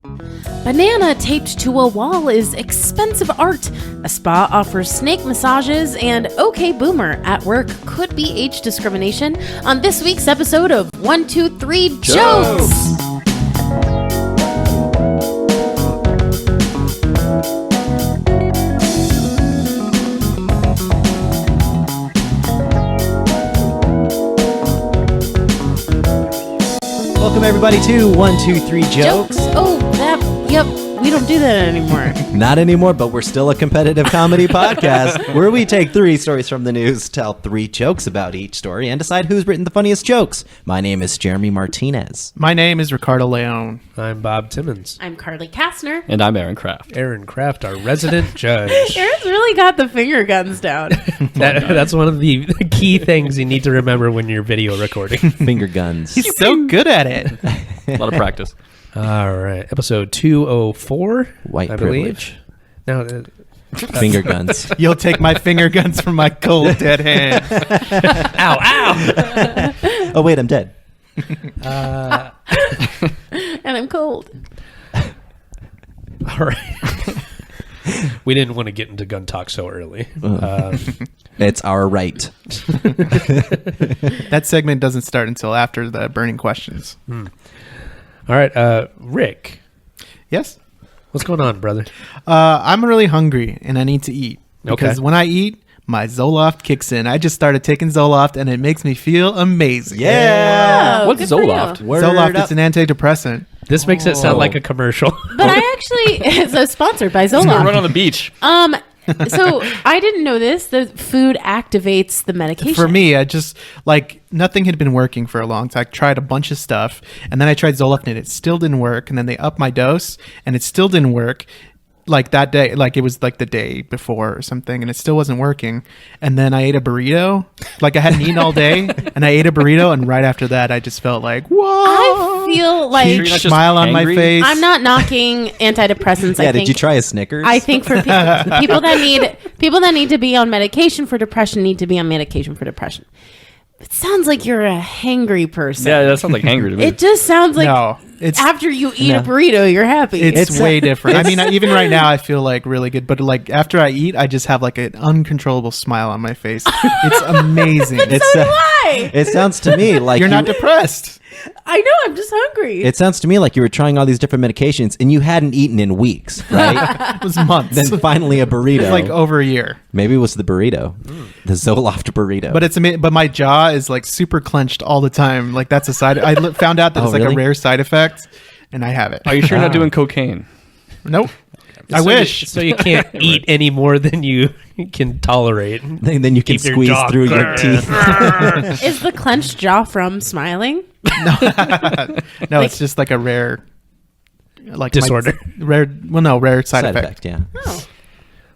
Banana taped to a wall is expensive art. A spa offers snake massages, and OK Boomer at work could be age discrimination on this week's episode of 1, 2, 3 Jokes! Welcome everybody to 1, 2, 3 Jokes. Yep, we don't do that anymore. Not anymore, but we're still a competitive comedy podcast where we take 3 stories from the news, tell 3 jokes about each story, and decide who's written the funniest jokes. My name is Jeremy Martinez. My name is Ricardo Leone. I'm Bob Timmons. I'm Carly Kastner. And I'm Aaron Kraft. Aaron Kraft, our resident judge. Aaron's really got the finger guns down. That's one of the key things you need to remember when you're video recording. Finger guns. He's so good at it. A lot of practice. All right, episode 204, White I privilege. believe. No, Finger guns. You'll take my finger guns from my cold, dead hand. ow. Oh, wait, I'm dead. And I'm cold. All right. We didn't want to get into gun talk so early. It's our right. That segment doesn't start until after the burning questions. All right, Rick, Yes? what's going on, brother? I'm really hungry and I need to eat. Because Okay. when I eat, my Zoloft kicks in. I just started taking Zoloft and it makes me feel amazing. Yeah. Oh, What's good for you. Zoloft? Word Zoloft, up. it's an antidepressant. This makes it sound like a commercial. But I actually, so sponsored by Let's go run Zoloft. on the beach. So I didn't know this. The food activates the medication. For me, I just, nothing had been working for a long time. I tried a bunch of stuff, and then I tried Zoloft, and it still didn't work. And then they upped my dose, and it still didn't work. That day, it was the day before or something, and it still wasn't working. And then I ate a burrito. I hadn't eaten all day, and I ate a burrito, and right after that, I just felt like, whoa! I feel like You're not just Smile on my hangry? face. I'm not knocking antidepressants. Yeah, I did think, you try a Snickers? I think for people that need to be on medication for depression need to be on medication for depression. It sounds like you're a hangry person. Yeah, that sounds like hangry to me. It just sounds like No, it's after you eat No. a burrito, you're happy. it's way different. I mean, even right now, I feel really good. But after I eat, I just have an uncontrollable smile on my face. It's amazing. so do I. It sounds to me like You're not depressed. I know. I'm just hungry. It sounds to me like you were trying all these different medications and you hadn't eaten in weeks, right? It was months. Then finally a burrito. Over a year. Maybe it was the burrito, the Zoloft burrito. But it's amazing. But my jaw is super clenched all the time. That's a side. I found out that Oh, it's really? a rare side effect, and I have it. Are you sure you're not doing cocaine? Nope. I So wish. so you can't eat any more than you can tolerate. then you can Keep your squeeze jaw through your teeth. Is the clenched jaw from smiling? No, it's just a rare, Disorder. rare side effect. Yeah. Oh.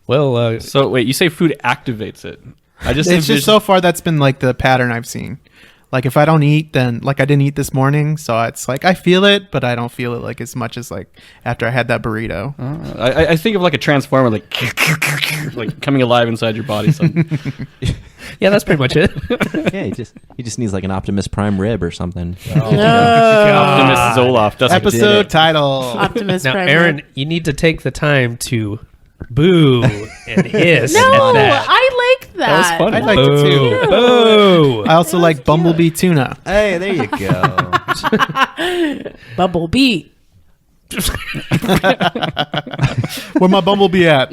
Well, So wait, you say food activates it. I just It's just so far that's been the pattern I've seen. If I don't eat, then I didn't eat this morning, so it's I feel it, but I don't feel it as much as after I had that burrito. I think of a transformer like coming alive inside your body. So. yeah, that's pretty much it. Yeah, he just needs an Optimus Prime rib or something. Optimus Zoloft. That's Episode title. Optimus Now, Prime. Aaron, you need to take the time to boo and hiss. No, at that. I like that. That was funny. I liked it too. Ew. Boo. I also like Bumblebee tuna. Hey, there you go. Bumblebee. Where my Bumblebee at?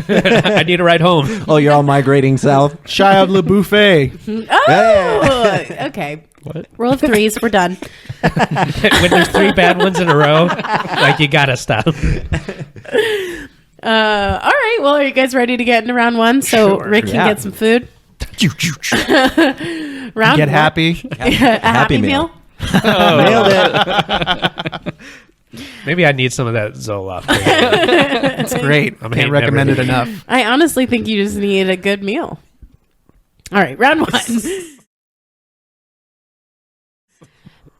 I need a ride home. Oh, you're all migrating south? Shia LaBeouf. Oh, okay. What? Rule of threes. We're done. When there's 3 bad ones in a row, you gotta stop. All right. Well, are you guys ready to get into round 1 so Sure. Rick can Yeah. get some food? Round Get one. happy. A happy meal. Nailed it. Maybe I need some of that Zoloft. It's great. I'm Can't hating recommend it everything. enough. I honestly think you just need a good meal. All right. Round 1.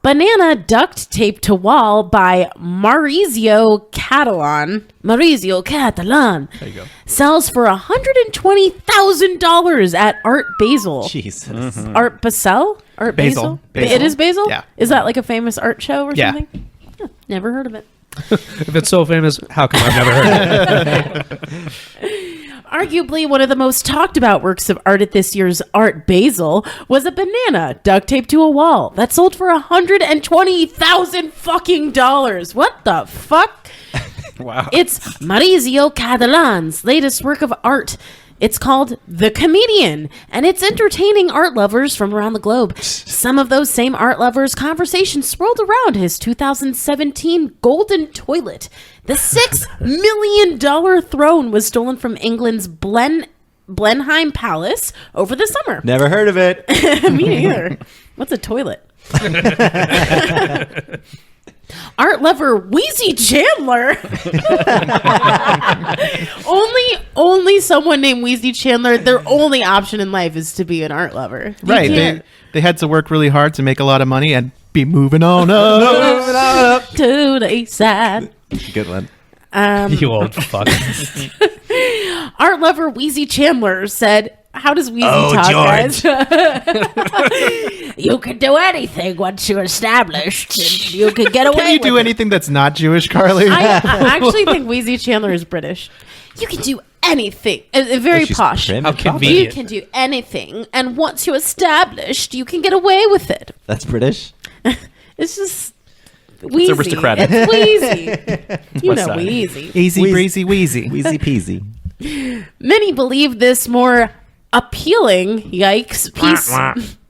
Banana duct taped to wall by Maurizio Catalan. Maurizio Catalan There you go. sells for $120,000 at Art Basel. Jesus. Art Basel? Art Basil. Basil? It is Basil? Yeah. Is that a famous art show or Yeah. something? Huh, never heard of it. If it's so famous, how come I've never heard of it? Arguably one of the most talked about works of art at this year's Art Basel was a banana duct taped to a wall that sold for $120,000 fucking dollars. What the fuck? Wow. It's Maurizio Catalan's latest work of art. It's called The Comedian, and it's entertaining art lovers from around the globe. Some of those same art lovers' conversations swirled around his 2017 golden toilet. The $6 million throne was stolen from England's Blenheim Palace over the summer. Never heard of it. Me neither. What's a toilet? Art lover Wheezy Chandler. only someone named Wheezy Chandler, their only option in life is to be an art lover. You Right. can't- They had to work really hard to make a lot of money and be moving on up. to the east side. Good one. You old fuck. Art lover Wheezy Chandler said, how does Wheezy talk, George. guys? You can do anything once you're established. And you can get away Can you with do it. anything that's not Jewish, Carly? I actually think Wheezy Chandler is British. You can do anything. Very She's posh. prim How and proper. convenient. You can do anything, and once you're established, you can get away with it. That's British. It's just Wheezy. aristocratic. It's Wheezy. You West know side. Wheezy. Easy Wheez- breezy wheezy. Wheezy peasy. Many believe this more appealing, yikes, piece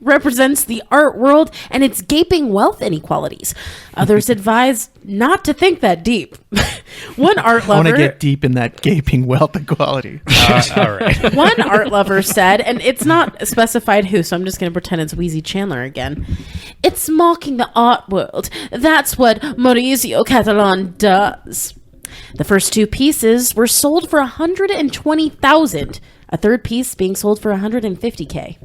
represents the art world and its gaping wealth inequalities. Others advise not to think that deep. One art I want to lover... get deep in that gaping wealth equality. All right. One art lover said, and it's not specified who, so I'm just going to pretend it's Wheezy Chandler again. It's mocking the art world. That's what Maurizio Catalan does. The first two pieces were sold for $120,000. A third piece being sold for $150K.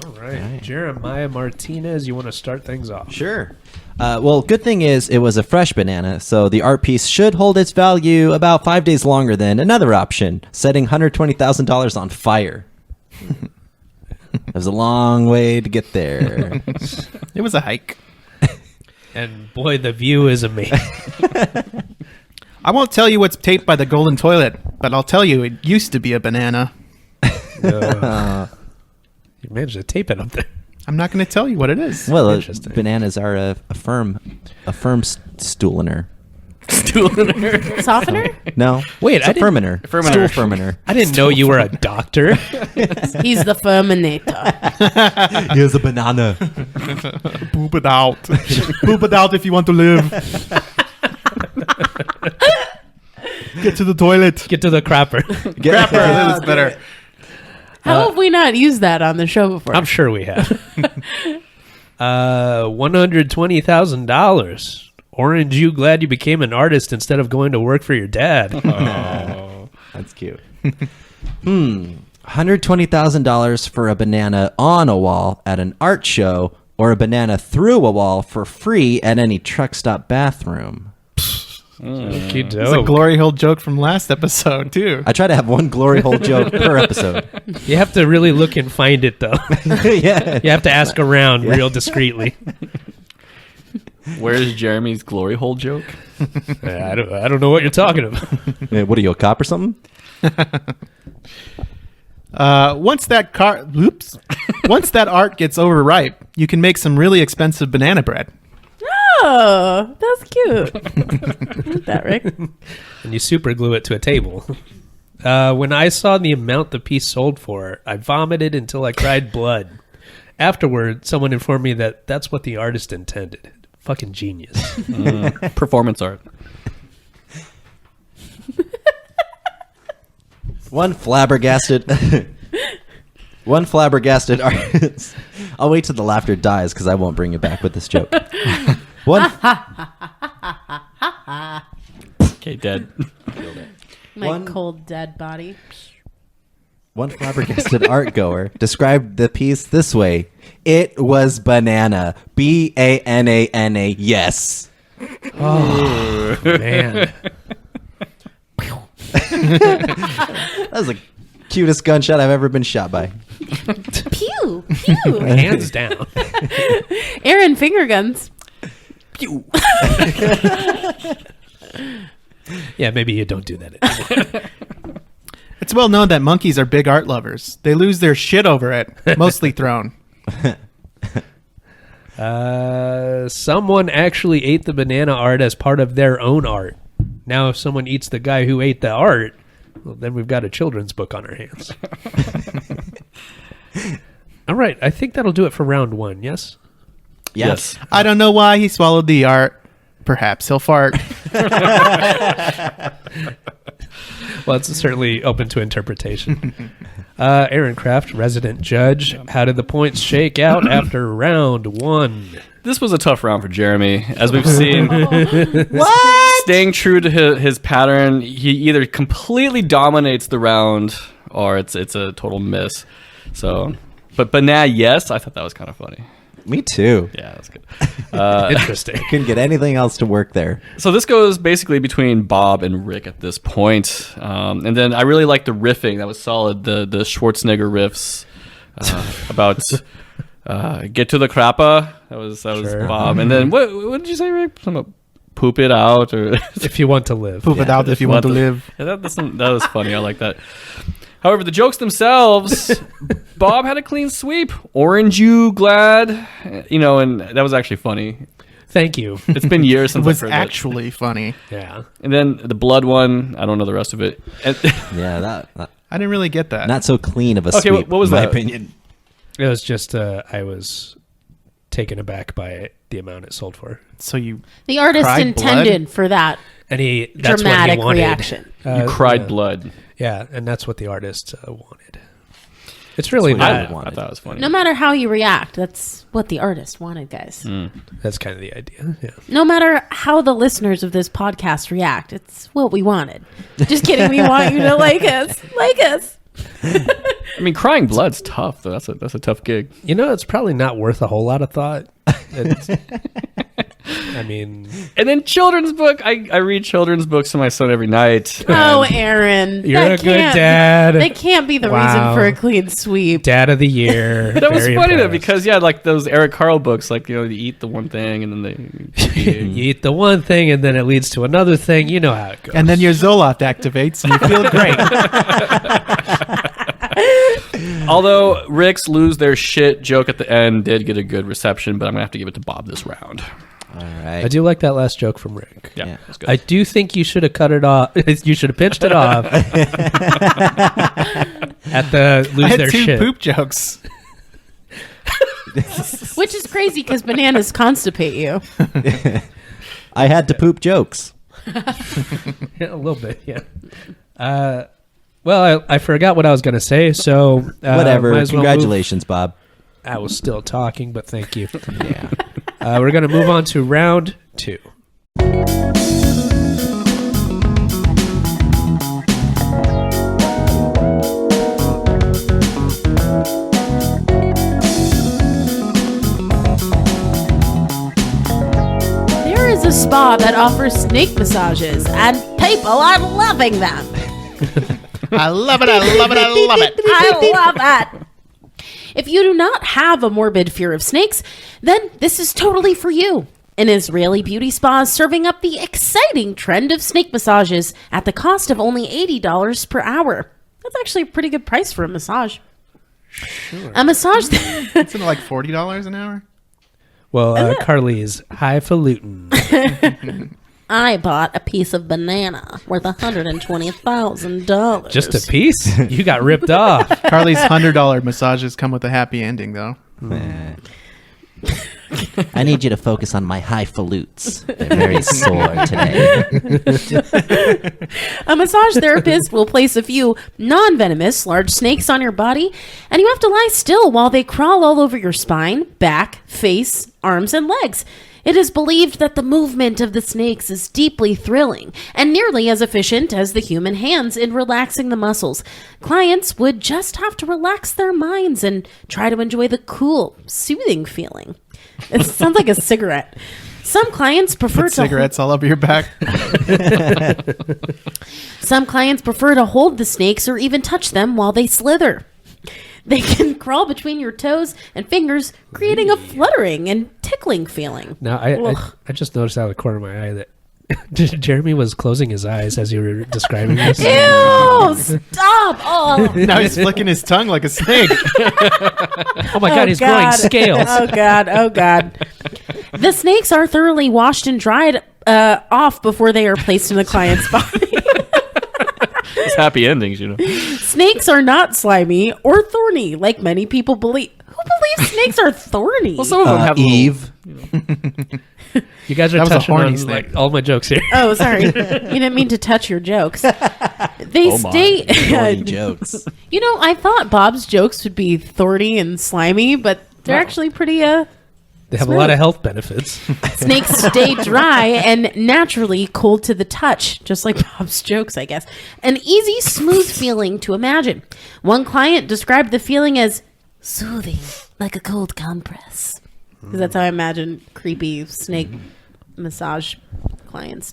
All right. Jeremiah Martinez, you want to start things off? Sure. Well, good thing is it was a fresh banana, so the art piece should hold its value about 5 days longer than another option, setting $120,000 on fire. It was a long way to get there. It was a hike. And boy, the view is amazing. I won't tell you what's taped by the golden toilet, but I'll tell you it used to be a banana. You managed to tape it up there. I'm not going to tell you what it is. Well, Interesting. bananas are a firm stooliner. Softener? No, Wait, it's I a didn't- fermenter. Fermenter. Stool fermenter. I didn't know you were a doctor. He's the Ferminator. Here's a banana. Poop it out. Poop it out if you want to live. Get to the toilet. Get to the crapper. Crapper, that is better. How have we not used that on the show before? I'm sure we have. $120,000. Orange, you glad you became an artist instead of going to work for your dad? That's cute. $120,000 for a banana on a wall at an art show, or a banana through a wall for free at any truck stop bathroom. Okey-doke. It's a glory hole joke from last episode, too. I try to have one glory hole joke per episode. You have to really look and find it, though. Yeah. You have to ask around real discreetly. Where's Jeremy's glory hole joke? I don't know what you're talking about. Yeah, what are you, a cop or something? Once that art gets overripe, you can make some really expensive banana bread. Oh, that's cute. Like that, Rick. And you super glue it to a table. When I saw the amount the piece sold for, I vomited until I cried blood. Afterward, someone informed me that that's what the artist intended. Fucking genius. Performance art. One flabbergasted artist. I'll wait till the laughter dies because I won't bring you back with this joke. Okay, dead. My One- cold dead body. One flabbergasted art goer described the piece this way: "It was banana. BANANA. Yes." Man. That was the cutest gunshot I've ever been shot by. Pew, pew. Hands down. Aaron, finger guns. Pew. Yeah, maybe you don't do that anymore. It's well known that monkeys are big art lovers. They lose their shit over it, mostly thrown. Someone actually ate the banana art as part of their own art. Now, if someone eats the guy who ate the art, well, then we've got a children's book on our hands. All right, I think that'll do it for round one, yes? Yes. I don't know why he swallowed the art. Perhaps he'll fart. Well, it's certainly open to interpretation. Aaron Kraft, resident judge. How did the points shake out after round one? This was a tough round for Jeremy, as we've seen. What? Staying true to his pattern, he either completely dominates the round or it's a total miss. So, but nah, yes, I thought that was kind of funny. Me too. Yeah, that's good. Interesting. Couldn't get anything else to work there. So this goes basically between Bob and Rick at this point. And then I really liked the riffing. That was solid. The Schwarzenegger riffs about get to the crappa. That was Sure. Bob. And then what did you say, Rick? Something about poop it out or If you want to live. Poop it out if you want to live. Yeah, that was funny. I like that. However, the jokes themselves, Bob had a clean sweep. Orange you glad? And that was actually funny. Thank you. It's been years It since was I've heard that. actually funny. Yeah. And then the blood one, I don't know the rest of it. And Yeah, that I didn't really get that. not so clean of a Okay, sweep, what was in my that? opinion. It was just, I was taken aback by the amount it sold for. So you The artist Cried intended for that And that's dramatic what he wanted. reaction. you cried yeah. blood. Yeah, and that's what the artist wanted. It's really That's what not. I wanted. I thought it was funny. No matter how you react, that's what the artist wanted, guys. That's kind of the idea. Yeah. No matter how the listeners of this podcast react, it's what we wanted. Just kidding. We want you to like us. Like us. I mean, crying blood's tough. Though. That's a tough gig. It's probably not worth a whole lot of thought. I mean, And then children's book. I read children's books to my son every night. Oh, Aaron. you're that a good can't- dad. That can't be the Wow. reason for a clean sweep. Dad of the year. That was Very funny though, impressed. because like those Eric Carle books, like you eat the one thing and then they. you eat the one thing and then it leads to another thing. You know how it goes. and then your Zoloft activates and you feel great. Although Rick's lose their shit joke at the end did get a good reception, but I'm gonna have to give it to Bob this round. All right. I do like that last joke from Rick. Yeah, Yeah. that's good. I do think you should have cut it off. You should have pitched it off at the I lose had their two shit. poop jokes. Which is crazy because bananas constipate you. I had to poop jokes. Yeah, a little bit, yeah. Well, I forgot what I was going to say, so Whatever. might as well Congratulations, Bob. I was still talking, but thank you. Yeah. We're going to move on to round two. There is a spa that offers snake massages, and people are loving them. I love it. I love it. I love it. I love that. If you do not have a morbid fear of snakes, then this is totally for you. An Israeli beauty spa is serving up the exciting trend of snake massages at the cost of only $80 per hour. That's actually a pretty good price for a massage. Sure. A massage. Isn't it like $40 an hour? Well, Carly's highfalutin. I bought a piece of banana worth $120,000. Just a piece? You got ripped off. Carly's $100 massages come with a happy ending, though. I need you to focus on my highfalutes. They're very sore today. A massage therapist will place a few non-venomous large snakes on your body, and you have to lie still while they crawl all over your spine, back, face, arms, and legs. It is believed that the movement of the snakes is deeply thrilling and nearly as efficient as the human hands in relaxing the muscles. Clients would just have to relax their minds and try to enjoy the cool, soothing feeling. It sounds like a cigarette. Some clients prefer Put cigarettes all over your back. Some clients prefer to hold the snakes or even touch them while they slither. They can crawl between your toes and fingers, creating a fluttering and tickling feeling. Now, I just noticed out of the corner of my eye that Jeremy was closing his eyes as you were describing this. Ew! Stop! Oh, Now he's flicking his tongue like a snake. Oh my God, he's growing scales. Oh God! Oh God! The snakes are thoroughly washed and dried off before they are placed in the client's body. It's happy endings, you know. Snakes are not slimy or thorny, like many people believe. Who believes snakes are thorny? Well, some of them have little- Eve. You guys are That was a touching horny on snake. like all my jokes here. Oh, sorry. You didn't mean to touch your jokes. They Oh my. stay. Thorny jokes. You know, I thought Bob's jokes would be thorny and slimy, but they're actually pretty. They have a lot of health benefits. Snakes stay dry and naturally cold to the touch, just like Bob's jokes, I guess. An easy, smooth feeling to imagine. One client described the feeling as soothing, like a cold compress. 'Cause that's how I imagine creepy snake massage clients.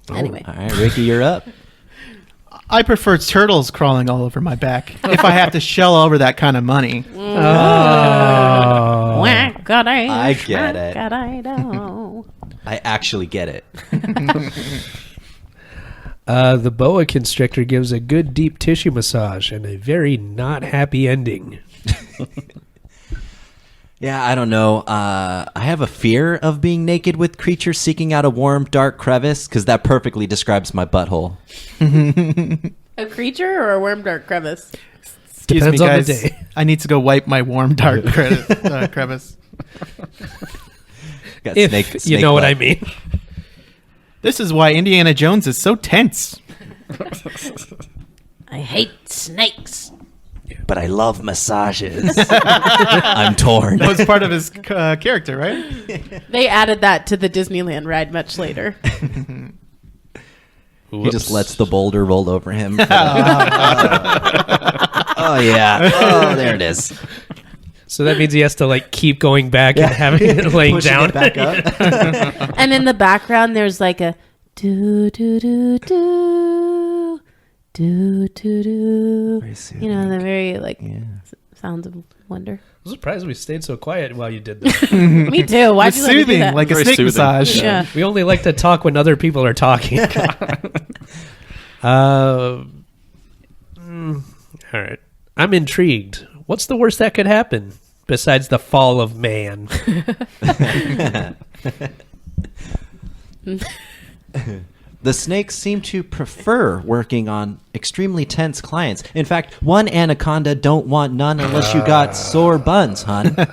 Anyway. All right, Ricky, you're up. I prefer turtles crawling all over my back if I have to shell over that kind of money. Oh. I get it. it. I actually get it. The boa constrictor gives a good deep tissue massage and a very not happy ending. Yeah, I don't know. I have a fear of being naked with creatures seeking out a warm, dark crevice because that perfectly describes my butthole. A creature or a worm dark crevice? Excuse Depends me, on the guys. day. I need to go wipe my warm, dark crevice. Got If snake you know what butt. I mean. This is why Indiana Jones is so tense. I hate snakes. But I love massages. I'm torn. That was part of his character, right? They added that to the Disneyland ride much later. He just lets the boulder roll over him. Oh, yeah. Oh, there it is. So that means he has to like keep going back and having it laying Pushing down. it back up. And in the background, there's like a do do do do do do do. Very soothing. You know, the very like Yeah. sounds of wonder. I'm surprised we stayed so quiet while you did that. Me too. Why'd It's you let me do soothing, that? like a Very snake soothing. massage. Yeah. We only like to talk when other people are talking. All right. I'm intrigued. What's the worst that could happen besides the fall of man? The snakes seem to prefer working on extremely tense clients. In fact, one anaconda don't want none unless you got sore buns, hun. No.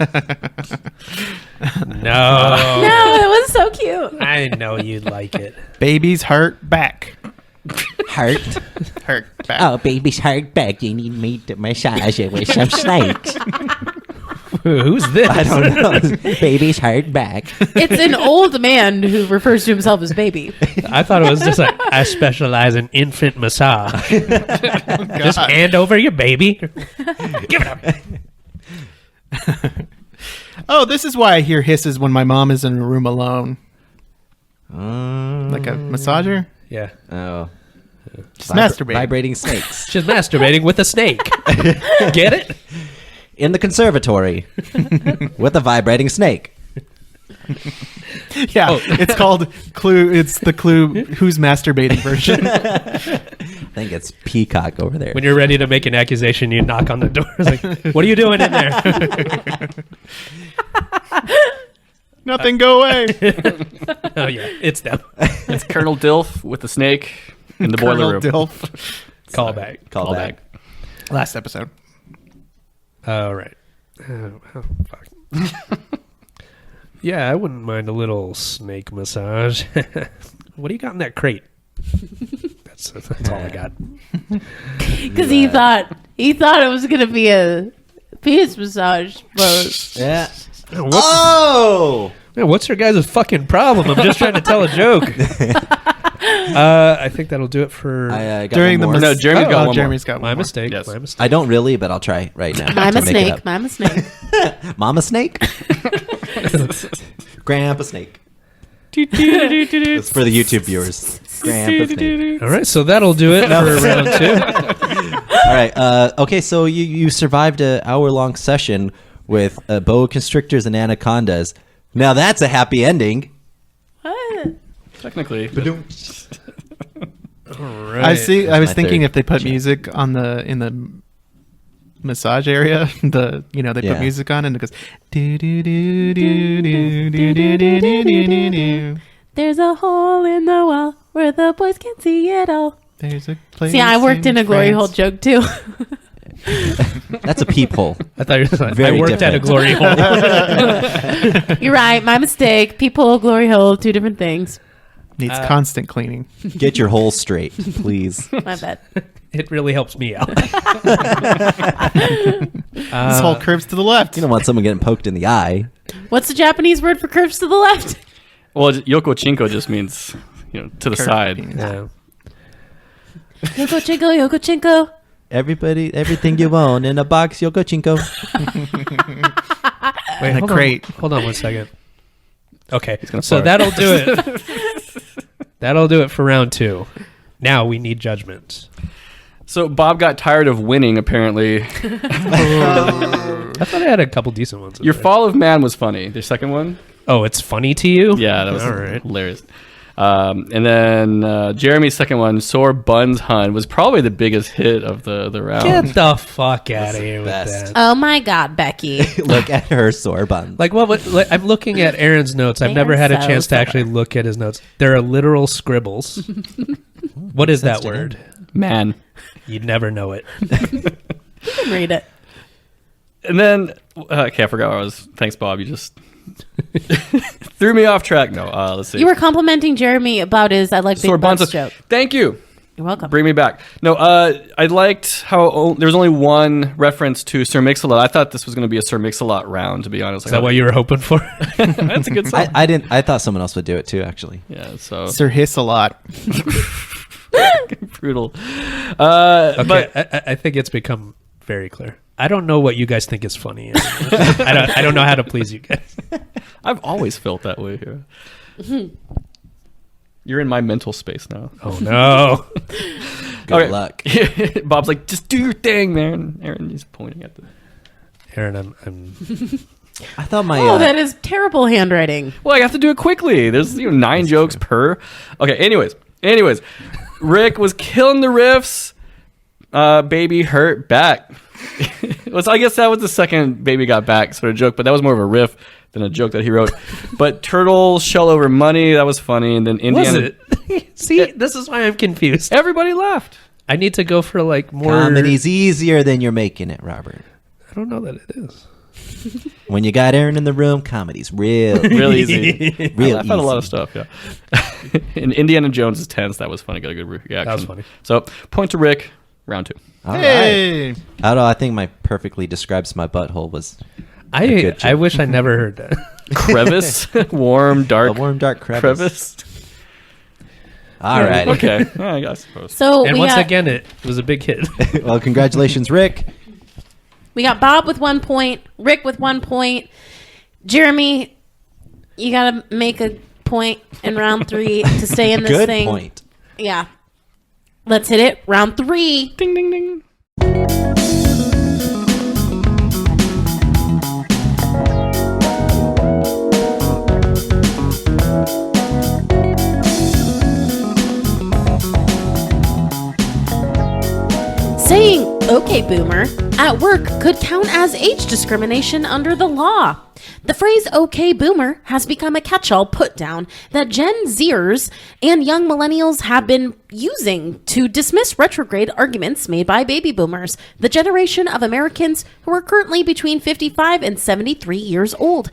No, it was so cute. I know you'd like it. Baby's hurt back. Heart. Hurt back. Oh, baby's heart back. You need me to massage it with some snakes. Who's this? I don't know. Baby's heart back. It's an old man who refers to himself as baby. I thought it was just like, I specialize in infant massage. Just God. hand over your baby. Give it up. Oh, this is why I hear hisses when my mom is in a room alone. Like a massager? Yeah. Oh. Just masturbating. Vibrating snakes. She's masturbating with a snake. Get it? In the conservatory. With a vibrating snake. Yeah, it's called Clue. It's the Clue Who's Masturbating version. I think it's Peacock over there. When you're ready to make an accusation, you knock on the door. It's like, what are you doing in there? Nothing, go away. Oh, yeah. It's them. It's Colonel Dilf with the snake in the boiler room. Colonel Dilf. Call back. Call back. Last episode. All right. Oh, fuck. Yeah, I wouldn't mind a little snake massage. What do you got in that crate? That's all I got. Because he thought it was gonna be a penis massage, but Yeah. What, Oh! man, what's your guys' fucking problem? I'm just trying to tell a joke. I think that'll do it for I got During the one more. No, Jeremy's got one more. Jeremy's got my one more. mistake. Yes. My mistake. I don't really, but I'll try right now. I'm a to make it snake. up. I'm a snake. Mama snake? Grandpa snake. It's for the YouTube viewers. Grandpa snake. All right, so that'll do it for round two. right. Okay, so you survived an hour-long session with boa constrictors and anacondas. Now that's a happy ending. What? Technically. All right. I see. I was my thinking third if they put music on in the massage area, they put Yeah. music on and it goes do do do do do do do do do do do. There's a hole in the wall where the boys can see it all. There's a place. See, I worked in a glory hole France. joke too. That's a peephole. I thought you were saying, I Very worked at a different. glory hole. You're right. My mistake. People, glory hole, two different things. Needs constant cleaning. Get your hole straight, please. My bad. It really helps me out. This whole curves to the left. You don't want someone getting poked in the eye. What's the Japanese word for curves to the left? Well, Yoko Chinko just means, to the Curve side. penis. Yeah. Yoko chinko, yoko chinko. Everybody, everything you own in a box, Yoko Chinko. Wait, In a hold crate. On, hold on 1 second. Okay, gonna so fart. that'll do it. That'll do it for round 2. Now we need judgments. So Bob got tired of winning, apparently. I thought I had a couple decent ones. in Your there. Fall of Man was funny. The second one? Oh, it's funny to you? Yeah, that was All right. hilarious. And then Jeremy's second one, Sore Buns Hun, was probably the biggest hit of the round. Get the fuck out of here with best. that. Oh my God, Becky. Look at her sore buns. Like I'm looking at Aaron's notes. I've They never are had a so chance to sore. actually look at his notes. There are literal scribbles. What is that sense to word? Man. You'd never know it. You can read it. And then, okay, I forgot where I was. Thanks, Bob. You just threw me off track. No, let's see. You were complimenting Jeremy about his I like Sore big Buns butts joke. Thank you. You're welcome. Bring me back. No, I liked how there's only one reference to Sir Mix-a-Lot. I thought this was going to be a Sir Mix-a-Lot round, to be honest. Is that what you were hoping for? That's a good song. I didn't. I thought someone else would do it too. Actually, Yeah, so Sir Hiss a lot. brutal. Okay, But I think it's become very clear. I don't know what you guys think is funny. I don't know how to please you guys. I've always felt that way here. You're in my mental space now. Oh no. good luck. Bob's like, just do your thing, man. Aaron is pointing at the. Aaron, I'm I thought my. Oh, that is terrible handwriting. Well, I have to do it quickly. There's 9 jokes per. Okay. Anyways, Rick was killing the riffs. Baby hurt back. Well, so I guess that was the second baby got back sort of joke, but that was more of a riff than a joke that he wrote. But turtle shell over money, that was funny. And then was Indiana. it? See, this is why I'm confused. Everybody laughed. I need to go for like more. Comedy's easier than you're making it, Robert. I don't know that it is. When you got Aaron in the room, comedy's real, Real easy. real I easy. found a lot of stuff, yeah. And Indiana Jones is tense. That was funny. Got a good reaction. That was funny. So, point to Rick, round 2. All right. Hey. I don't know. I think my perfectly describes my butthole was I good joke. wish I never heard that. Crevice, warm, a dark warm, dark crevice. crevice. All right. Okay, yeah, I suppose. So And we once got, again, it was a big hit. Well, congratulations, Rick. we got Bob with 1 point, Rick with 1 point. Jeremy, you got to make a point in round 3 to stay in this Good thing. point. Yeah. Let's hit it. Round 3. Ding, ding, ding. Saying "okay, boomer" at work could count as age discrimination under the law. The phrase "okay, boomer" has become a catch-all put-down that Gen Zers and young millennials have been using to dismiss retrograde arguments made by baby boomers, the generation of Americans who are currently between 55 and 73 years old.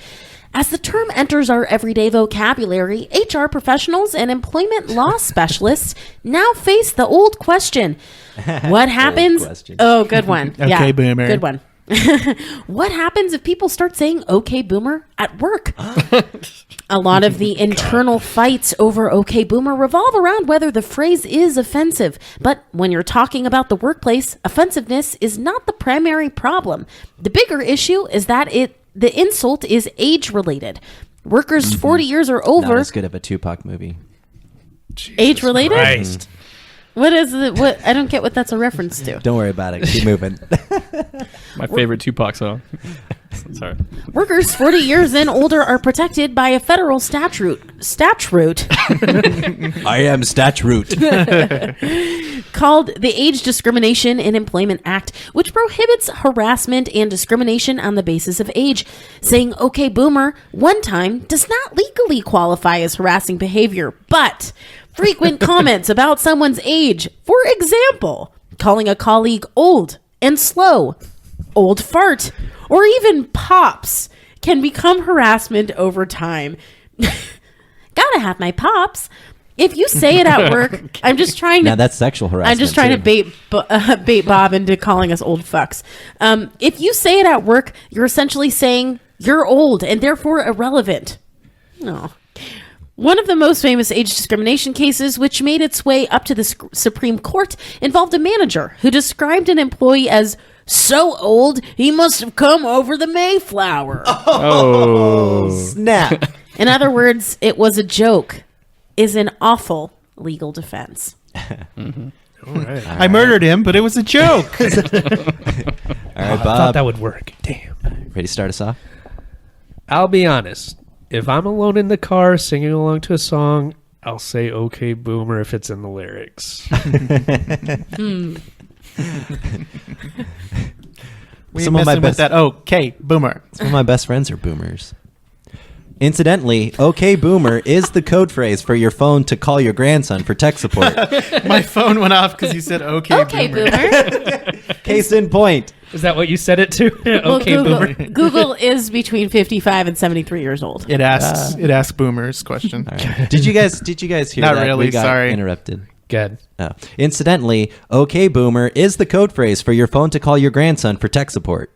As the term enters our everyday vocabulary, HR professionals and employment law specialists now face the old question: what happens? question. Oh, good one. Okay, boomer. Good one. What happens if people start saying "okay, boomer" at work? A lot of the internal fights over "okay, boomer" revolve around whether the phrase is offensive. But when you're talking about the workplace, offensiveness is not the primary problem. The bigger issue is that the insult is age-related. Workers 40 years or Not over, as good of a Tupac movie. age-related? Christ. What is it? What I don't get what that's a reference to. Don't worry about it. Keep moving. My favorite Tupac song. Sorry. Workers 40 years and older are protected by a federal statute. I am statute. Called the Age Discrimination in Employment Act, which prohibits harassment and discrimination on the basis of age. Saying "okay, boomer" one time does not legally qualify as harassing behavior, but frequent comments about someone's age, for example, calling a colleague old and slow, old fart, or even pops, can become harassment over time. Gotta have my pops. If you say it at work, I'm just trying to. Now that's sexual harassment. I'm just trying too. to bait Bob into calling us old fucks. If you say it at work, you're essentially saying you're old and therefore irrelevant. No. One of the most famous age discrimination cases, which made its way up to the Supreme Court, involved a manager who described an employee as so old he must have come over the Mayflower. Oh. Snap. In other words, it was a joke. Is an awful legal defense. All right. I murdered him, but it was a joke. All right, I thought Bob. that would work. Damn. Ready to start us off? I'll be honest. If I'm alone in the car singing along to a song, I'll say "Okay, boomer" if it's in the lyrics. We Some of my messing with best- that. Okay, boomer. Some of my best friends are boomers. Incidentally, "okay, boomer" is the code phrase for your phone to call your grandson for tech support. My phone went off because you said okay, Okay, boomer. boomer. Case in point. Is that what you said it to? Well, Okay, boomer. Google is between 55 and 73 years old. It asks boomers question. All right. Did you guys hear Not that? really, We got sorry. interrupted. Good. Oh. Incidentally, "okay, boomer" is the code phrase for your phone to call your grandson for tech support.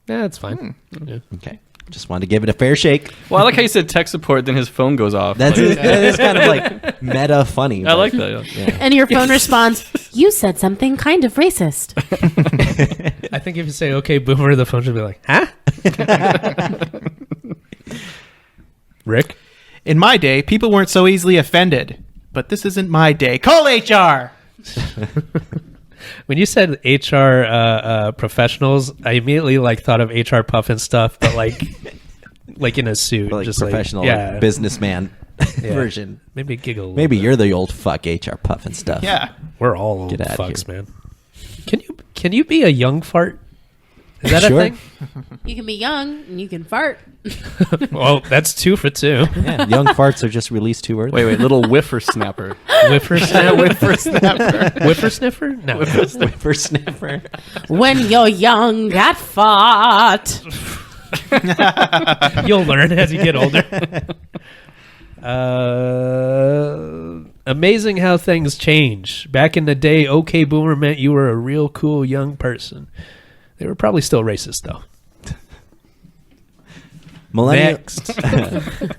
Yeah, that's fine. Yeah. Okay. Just wanted to give it a fair shake. Well, I like how you said tech support, then his phone goes off. That Like, is kind of like meta funny. I but- like that. Yeah. Yeah. And your phone responds, "You said something kind of racist." I think if you say "Okay, boomer," the phone should be like, "Huh?" Rick. In my day, people weren't so easily offended. But this isn't my day. Call HR. When you said HR professionals, I immediately thought of HR puff and stuff, but like in a suit, Like just professional yeah, businessman Yeah. version. maybe giggle. a little Maybe bit. you're the old fuck HR puff and stuff. Yeah. We're all old Get outta fucks, man. Can you be a young fart? Is that Sure. a thing? You can be young and you can fart. Well, that's 2 for 2. Yeah, young farts are just released too early. Wait, little whiffer snapper. Whiffer snapper. Whiffer sniffer? No. Whipper snapper. When you're young, get fart. You'll learn as you get older. Amazing how things change. Back in the day, "Okay, boomer" meant you were a real cool young person. They were probably still racist, though. Next.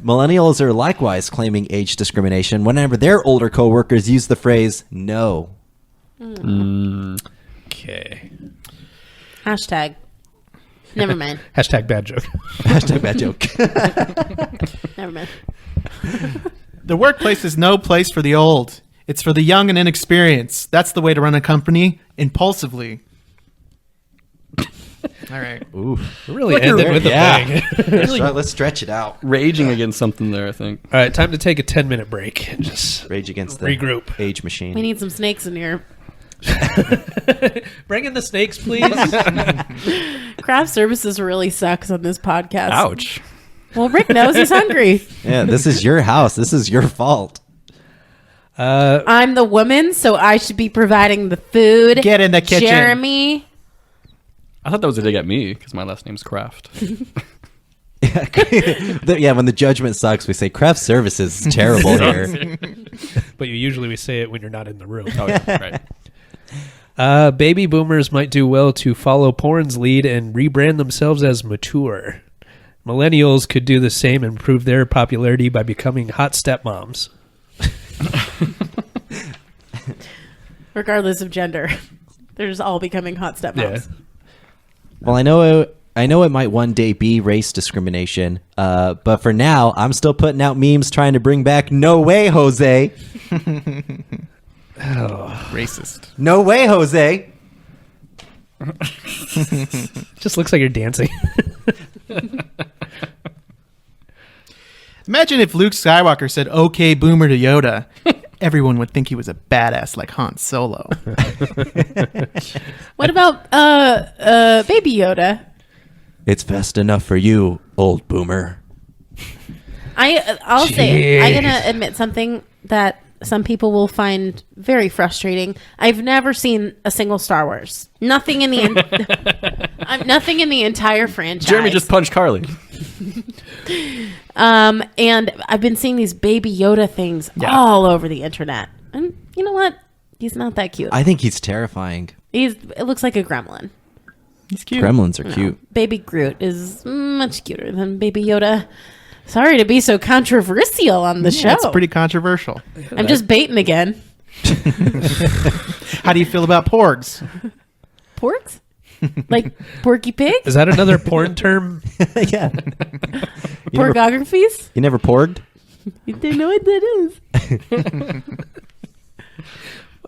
Millennials are likewise claiming age discrimination whenever their older coworkers use the phrase "no." Okay. Hashtag. Never mind. Hashtag bad joke. Hashtag bad joke. Never mind. The workplace is no place for the old. It's for the young and inexperienced. That's the way to run a company impulsively. All right. Ooh. We're really ending with a bang. Let's stretch it out. Raging against something there, I think. All right, time to take a 10-minute break and just Rage against the regroup. age machine. We need some snakes in here. Bring in the snakes, please. Craft services really sucks on this podcast. Ouch. Well, Rick knows he's hungry. Yeah, this is your house. This is your fault. I'm the woman, so I should be providing the food. Get in the kitchen. Jeremy. I thought that was a dig at me because my last name's Kraft. Yeah, when the judgment sucks, we say craft services is terrible here. But we say it when you're not in the room. Oh, yeah, right. Baby boomers might do well to follow porn's lead and rebrand themselves as mature. Millennials could do the same and prove their popularity by becoming hot stepmoms. Regardless of gender. They're just all becoming hot stepmoms. Yeah. Well, I know it might one day be race discrimination, but for now, I'm still putting out memes trying to bring back "No way, Jose." Racist. No way, Jose. Just looks like you're dancing. Imagine if Luke Skywalker said "Okay, Boomer" to Yoda. Everyone would think he was a badass like Han Solo. What about Baby Yoda? It's fast enough for you, old boomer. I'll say I'm Jeez. gonna admit something that some people will find very frustrating. I've never seen a single Star Wars. Nothing in the nothing in the entire franchise. Jeremy just punched Carly. And I've been seeing these Baby Yoda things all over the internet. And you know what? He's not that cute. I think he's terrifying. It looks like a gremlin. He's cute. Gremlins are cute. Baby Groot is much cuter than Baby Yoda. Sorry to be so controversial on the show. It's pretty controversial. I'm just baiting again. How do you feel about porgs? Porks? Like Porky Pig? Is that another porn term? Yeah. Porgographies? You never porged? You don't know what that is.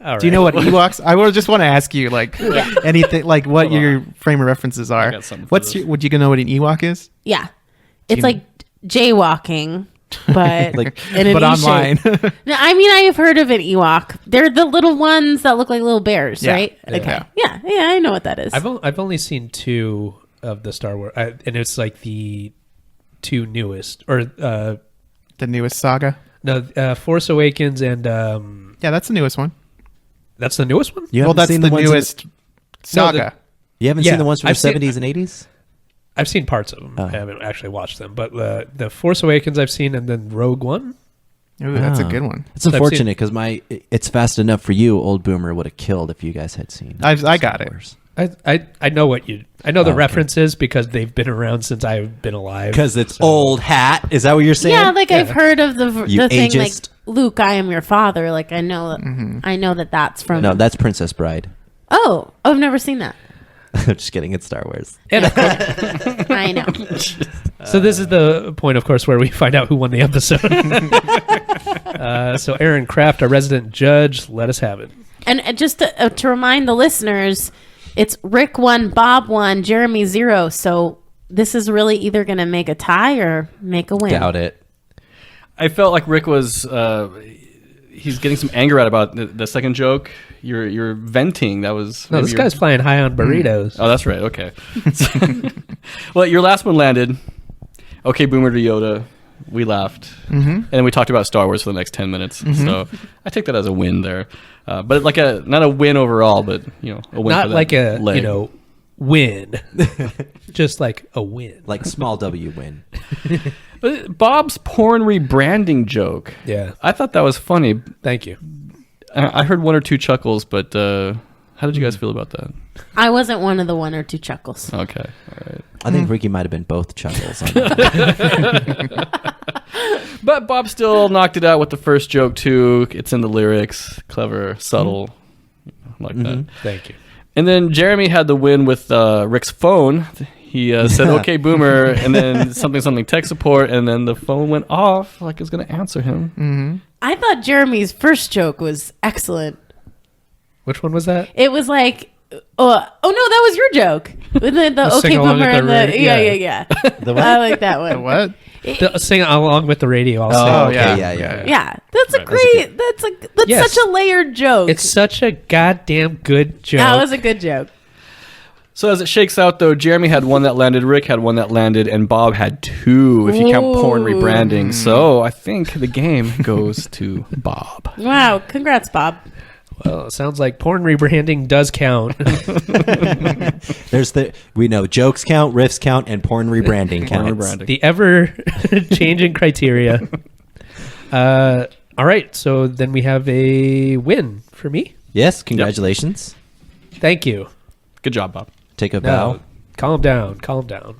All Do you know what Ewoks? I just want to ask you, like, Yeah. anything, like, what Hold your frame of references are. got something for this. Would you know what an Ewok is? Yeah. It's you- like jaywalking, but Like- in an But E online. shape. No, I mean, I have heard of an Ewok. They're the little ones that look like little bears, Yeah. right? Yeah. Okay. Yeah, I know what that is. I've only seen 2 of the Star Wars, and it's like the 2 newest, or The newest saga. no, Force Awakens and Yeah, that's the newest one. that's the newest one. You Well, haven't that's seen the ones in newest saga. you haven't Yeah, seen the ones from the I've seen- 70s and 80s? I've seen parts of them. Oh. I haven't actually watched them, but the Force Awakens I've seen, and then Rogue One. Ooh, that's a Ah. good one. It's So I've unfortunate because It's Fast Enough for You, old boomer, would have killed if you guys had seen. I Star got it. Wars. I know what you. I know the Okay. references because they've been around since I've been alive. Because it's So- old hat. Is that what you're saying? yeah, like I've Yeah. heard of the You thing ageist. like Luke, I am your father. Like I know that I know that that's from. No, that's Princess Bride. Oh, I've never seen that. Just kidding. It's Star Wars. And of course, I know. so this is the point, of course, where we find out who won the episode. So Aaron Kraft, our resident judge, let us have it. And just to remind the listeners, it's Rick 1, Bob 1, Jeremy 0. So this is really either going to make a tie or make a win. Doubt it. I felt like Rick was he's getting some anger out about the second joke. You're venting. That was No, maybe this your- guy's flying high on burritos. Oh, that's right. Okay. Well, your last one landed. Okay, Boomer to Yoda. We laughed, and then we talked about Star Wars for the next 10 minutes. So I take that as a win there, but like not a win overall, but a win. Not for that like a leg. win, just like a win. Like small W win. But Bob's porn rebranding joke. Yeah. I thought that was funny. Thank you. I heard 1 or 2 chuckles, but how did you guys feel about that? I wasn't one of the 1 or 2 chuckles. Okay, all right. I think Ricky might have been both chuckles. On that. But Bob still knocked it out with the first joke too. It's in the lyrics, clever, subtle, like that. Thank you. And then Jeremy had the win with Rick's phone. He said, "Okay, Boomer," and then something tech support, and then the phone went off like it's going to answer him. I thought Jeremy's first joke was excellent. Which one was that? It was like, oh no, that was your joke. With the Sing okay along boomer with and the the radio- yeah. The what? I like that one. The what? Sing along with the radio. I'll Oh, say. okay, yeah. yeah. Yeah, that's a Right, great. That's Yes. such a layered joke. It's such a goddamn good joke. that was a good joke. So as it shakes out, though, Jeremy had one that landed, Rick had one that landed, and Bob had 2 if you count porn Ooh. rebranding. So I think the game goes to Bob. Wow, congrats, Bob. Well, it sounds like porn rebranding does count. We know jokes count, riffs count, and porn rebranding Porn counts. rebranding. The ever changing criteria. All right, so then we have a win for me. Yes, congratulations. Thank you. Good job, Bob. Take a No, bow. calm down.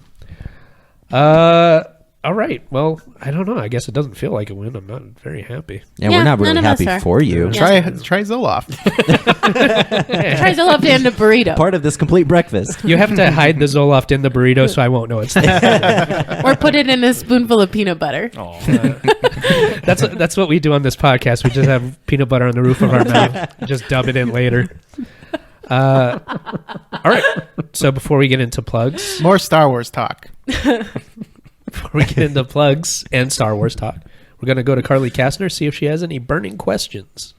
All All right. Well, I don't know. I guess it doesn't feel like a win. I'm not very happy. Yeah, Yeah, we're not really none of us happy are. for you. Yeah. Try Zoloft. Try Zoloft and a burrito. Part of this complete breakfast. You have to hide the Zoloft in the burrito so I won't know it's there. Or put it in a spoonful of peanut butter. That's what we do on this podcast. We just have peanut butter on the roof of our mouth. Just dub it in later. All right. So before we get into plugs, More Star Wars talk. before we get into plugs and Star Wars talk, we're going to go to Carly Kastner, see if she has any burning questions.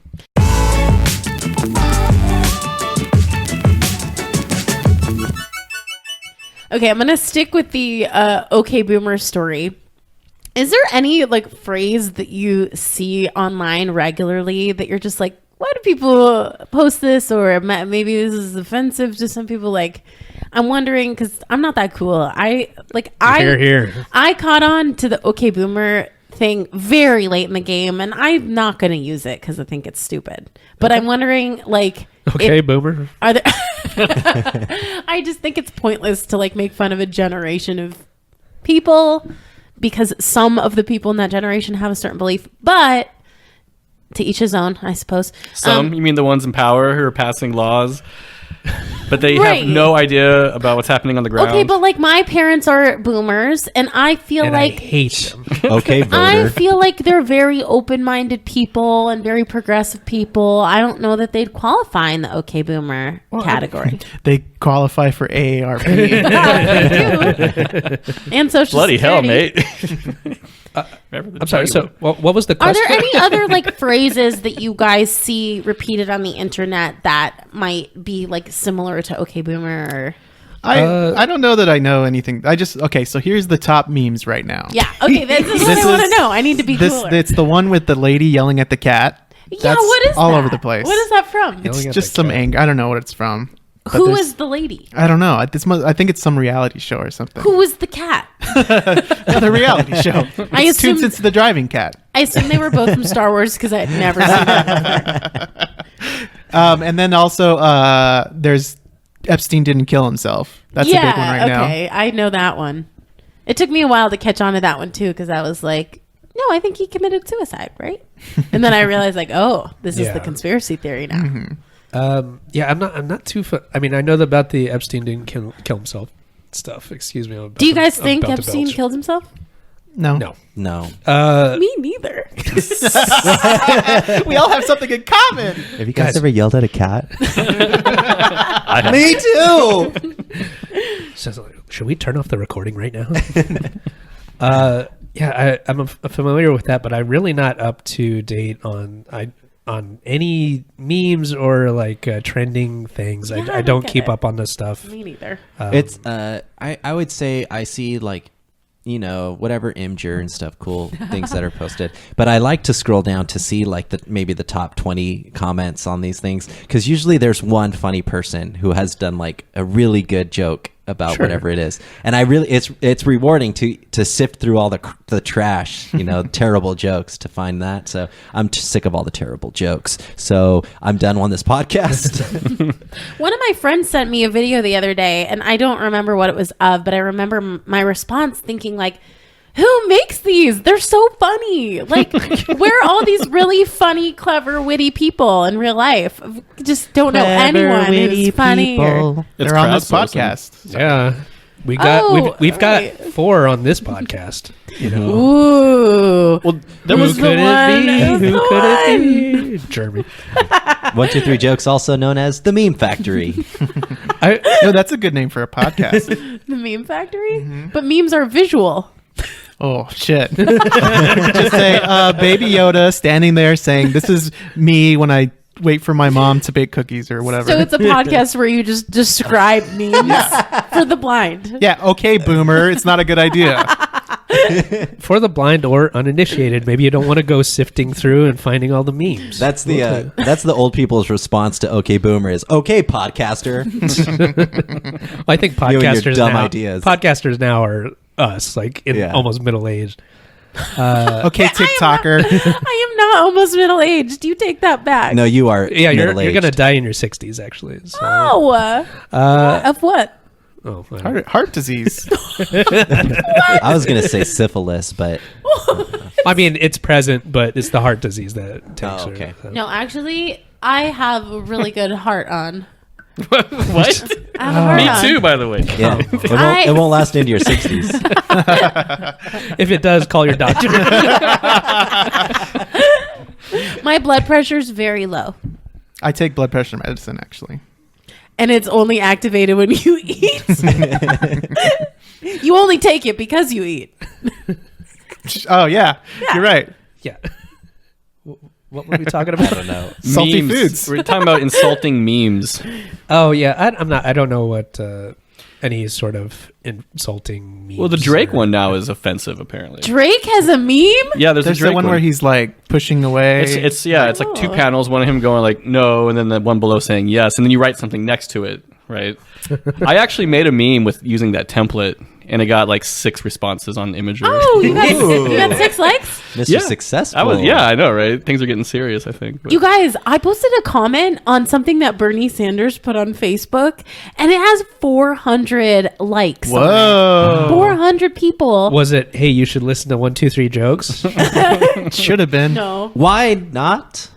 Okay, I'm gonna stick with the OK Boomer story. Is there any like phrase that you see online regularly that you're just like, why do people post this? Or maybe this is offensive to some people. Like, I'm wondering because I'm not that cool. Here. I caught on to the OK Boomer thing very late in the game, and I'm not gonna use it because I think it's stupid. But I'm wondering, like, Okay, boomer. are there? I just think it's pointless to like make fun of a generation of people because some of the people in that generation have a certain belief, but to each his own, I suppose. You mean the ones in power who are passing laws, but they Right. have no idea about what's happening on the ground? Okay, but like my parents are boomers, and I feel And I like hate them. Okay, I voter. feel like they're very open-minded people and very progressive people. I don't know that they'd qualify in the OK Boomer category. They qualify for AARP. They do. And social Bloody hell, security. mate. I'm sorry. So what was the Are question? there any other like phrases that you guys see repeated on the internet that might be like similar to OK Boomer? Or I don't know that I know anything. So here's the top memes right now. yeah, okay, this is what This I want to is- know. I need to be cooler. It's the one with the lady yelling at the cat. Yeah, That's what is all that? over the place. What is that from? It's Yelling at just the some cat. anger. I don't know what it's from. but Who there's- is the lady? I don't know. I think it's some reality show or something. Who is the cat? The reality show. I It's assume- It's the driving cat. I assume they were both from Star Wars because I had never seen that before. And then also there's Epstein didn't kill himself. That's a big one right now. okay, I know that one. It took me a while to catch on to that one too because I was like, no, I think he committed suicide, right? And then I realized like, oh, this is Yeah. the conspiracy theory now. Yeah, I'm not too. I mean, I know about the Epstein didn't kill himself stuff. Excuse me. Do you guys I'm think about to Epstein belch. killed himself? No. No. No. Me neither. We all have something in common. Have you guys Guys. ever yelled at a cat? Me too. So, should we turn off the recording right now? Yeah, I'm familiar with that, but I'm really not up to date on any memes or like trending things. Yeah, I I don't get keep it. up on this stuff. Me neither. It's I would say I see like, you know, whatever Imgur and stuff, cool things that are posted. But I like to scroll down to see like maybe the top 20 comments on these things, because usually there's one funny person who has done like a really good joke about Sure. whatever it is, and I really it's rewarding to sift through all the trash, you know, terrible jokes to find that. So I'm just sick of all the terrible jokes. So I'm done on this podcast. One of my friends sent me a video the other day, and I don't remember what it was of, but I remember my response thinking like, who makes these? They're so funny. Like, where are all these really funny, clever, witty people in real life? Just don't know anyone who's funny. Or, It's They're on this crowdsourcing. podcast. Yeah, we got Oh, we've right. got 4 on this podcast. You know, ooh. Well, there who was the could one? it be? Who's Who the could it be? Jeremy. 1, 2, 3 jokes, also known as the Meme Factory. No, that's a good name for a podcast. The meme factory? But memes are visual. Oh shit! Just say Baby Yoda standing there saying, "This is me when I wait for my mom to bake cookies or whatever." So it's a podcast where you just describe memes for the blind. Yeah, okay, boomer. It's not a good idea. For the blind or uninitiated, maybe you don't want to go sifting through and finding all the memes. That's the old people's response to "Okay, Boomer" is "Okay, podcaster." I think You and your podcasters dumb now, ideas. Podcasters now are us, like in Yeah. almost middle aged. Okay, TikToker. I am not almost middle aged. You take that back. No, you are. Yeah, you're middle-aged. gonna die in your 60s, actually. So, Oh, of what? Oh, I don't- Heart disease. I was gonna say syphilis, but I mean, it's present, but it's the heart disease that takes Oh, her. okay. So. No, actually, I have a really good heart on. What? I have a heart Me on. too, by the way. yeah, it won't last into your 60s. If it does, call your doctor. My blood pressure's very low. I take blood pressure medicine, actually. And it's only activated when you eat. You only take it because you eat. Oh, yeah. You're right. Yeah. What were we talking about? I don't know. Salty Memes. foods. We're talking about insulting memes. Oh yeah, I'm not. I don't know what any sort of insulting memes. Well, the Drake or- one now is offensive, apparently. Drake has a meme? Yeah, there's There's a Drake the one where he's like pushing away. It's like two Oh. panels, one of him going like no, and then the one below saying yes, and then you write something next to it, right? I actually made a meme with using that template, and it got like 6 responses on Imager. Oh, you Ooh. got 6 likes? Mr. Yeah. Successful. I know, right? Things are getting serious, I think. but- You guys, I posted a comment on something that Bernie Sanders put on Facebook, and it has 400 likes. on Whoa. it. 400 people. Was it? Hey, you should listen to 1, 2, 3 jokes. Should have been. No. Why not?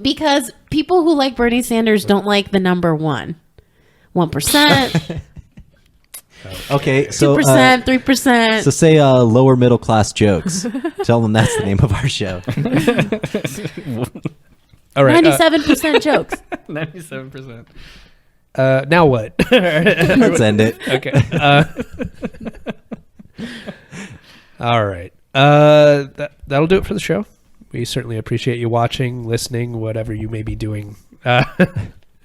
Because people who like Bernie Sanders don't like the number 1. 1%, Okay, so 2%, 3%. so say lower middle class jokes. Tell them that's the name of our show. All right. 97% jokes. 97%. Now what? Let's end it. Okay. All right. That'll do it for the show. We certainly appreciate you watching, listening, whatever you may be doing.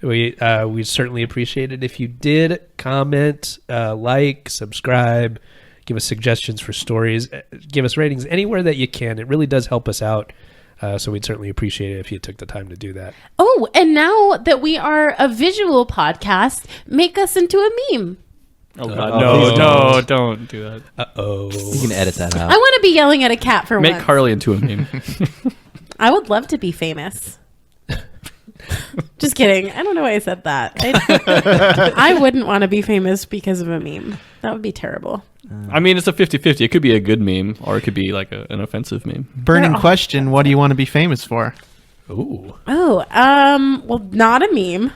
We certainly appreciate it if you did comment, like, subscribe, give us suggestions for stories, give us ratings anywhere that you can. It really does help us out. So we'd certainly appreciate it if you took the time to do that. Oh, and now that we are a visual podcast, make us into a meme. Oh, Oh, God. please No, don't do that. Uh-oh. You can edit that I out. want to be yelling at a cat for Make once. Carly into a meme. I would love to be famous. Just kidding. I don't know why I said that. I wouldn't want to be famous because of a meme. That would be terrible. I mean, it's a 50-50. It could be a good meme, or it could be like an offensive meme. Burning Yeah. question. What do you want to be famous for? Ooh. Oh, well, not a meme.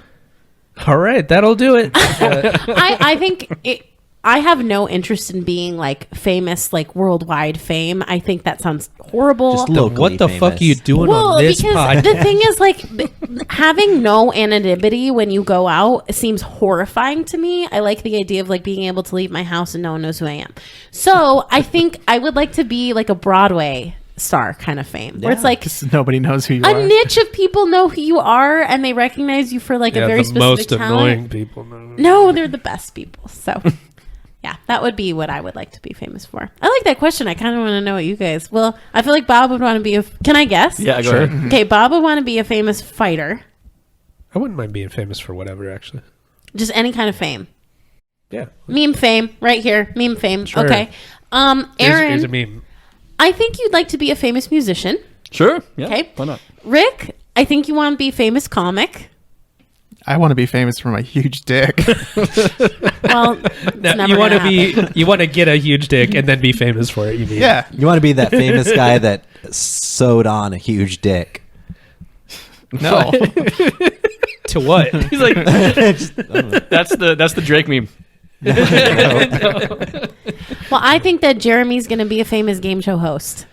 All right. That'll do it. I think I have no interest in being like famous, like worldwide fame. I think that sounds horrible. Just Then locally what the fuck are you famous. doing Well, on this because podcast? the thing is, like, having no anonymity when you go out seems horrifying to me. I like the idea of like being able to leave my house and no one knows who I am. So I think I would like to be like a Broadway star kind of fame, where it's Yeah. like Because nobody knows who you a are. niche of people know who you are and they recognize you for like a very the specific most talent. annoying people. No. No, they're the best people. So, yeah, that would be what I would like to be famous for. I like that question. I kind of want to know what you guys. Well, I feel like Bob would want to be a. Can I guess? Yeah, go ahead. Okay, Bob would want to be a famous fighter. I wouldn't mind being famous for whatever, actually. Just any kind of fame. Yeah. Meme fame, right here. Meme fame. Sure. Okay. Aaron, Here's a meme. I think you'd like to be a famous musician. Sure. Yeah. Okay. Why not? Rick, I think you want to be a famous comic. I want to be famous for my huge dick. Well, it's Now, never you want to gonna happen. you want to get a huge dick and then be famous for it. You mean? Yeah. You want to be that famous guy that sewed on a huge dick. No. To what? He's like, that's the Drake meme. Well, I think that Jeremy's going to be a famous game show host.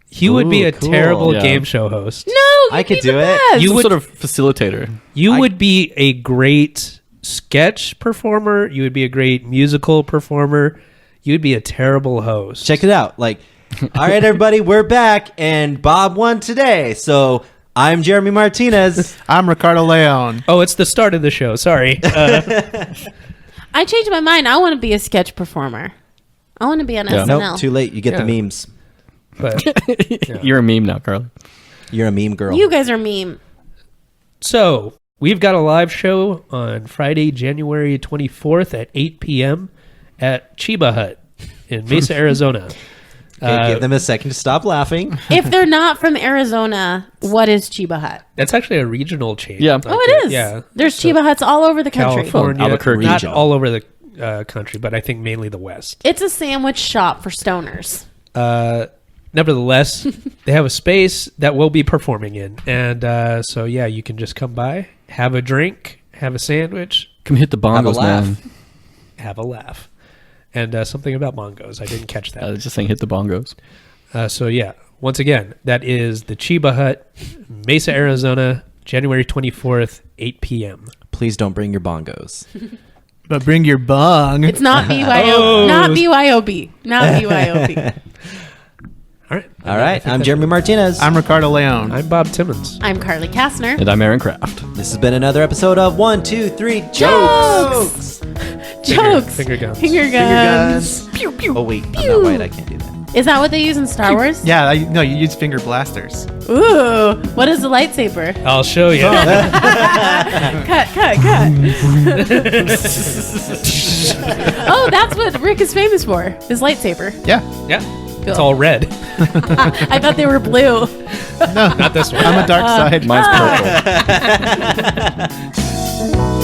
You would be Ooh, a cool. terrible Yeah. game show host. No, I you'd could be do the it. best. You Some would- sort of facilitator. You would be a great sketch performer. You would be a great musical performer. You would be a terrible host. Check it out. Like, all right, everybody, we're back, and Bob won today. So I'm Jeremy Martinez. I'm Ricardo Leon. Oh, it's the start of the show. Sorry. I changed my mind. I want to be a sketch performer. I want to be on Yeah. SNL. Nope, too late. You get Yeah. the memes. But You're a meme now, Carly. You're a meme girl. You guys are meme. so we've got a live show on Friday, January 24th at 8 p.m. at Chiba Hut in Mesa, Arizona. Okay, give them a second to stop laughing. If they're not from Arizona, what is Chiba Hut? That's actually a regional chain. Yeah. Oh, it is. Yeah. There's So Chiba Huts all over the country. California, Albuquerque not regional. all over the country, but I think mainly the West. It's a sandwich shop for stoners. Nevertheless, they have a space that we'll be performing in. And so, yeah, you can just come by, have a drink, have a sandwich, Come hit the Have a bongos, laugh. man. have a laugh. And something about bongos. I didn't catch I that. was just saying hit the bongos. So, yeah, once again, that is the Chiba Hut, Mesa, Arizona, January 24th, 8 p.m. Please don't bring your bongos. But bring your bong. It's not BYOB. Oh. Not BYOB. Not BYOB. All right. All right. I'm Jeremy Martinez. I'm Ricardo Leone. I'm Bob Timmons. I'm Carly Kastner. And I'm Aaron Kraft. This has been another episode of 1, 2, 3 Jokes. Jokes. Finger guns. Finger guns. Pew pew. Oh wait, I'm not white. I can't do that. Is that what they use in Star Wars? Yeah, no, you use finger blasters. Ooh. What is a lightsaber? I'll show you. Cut. Oh, that's what Rick is famous for. His lightsaber. Yeah. Yeah. It's all red. I thought they were blue. No, Not this one. I'm a dark side. Mine's purple.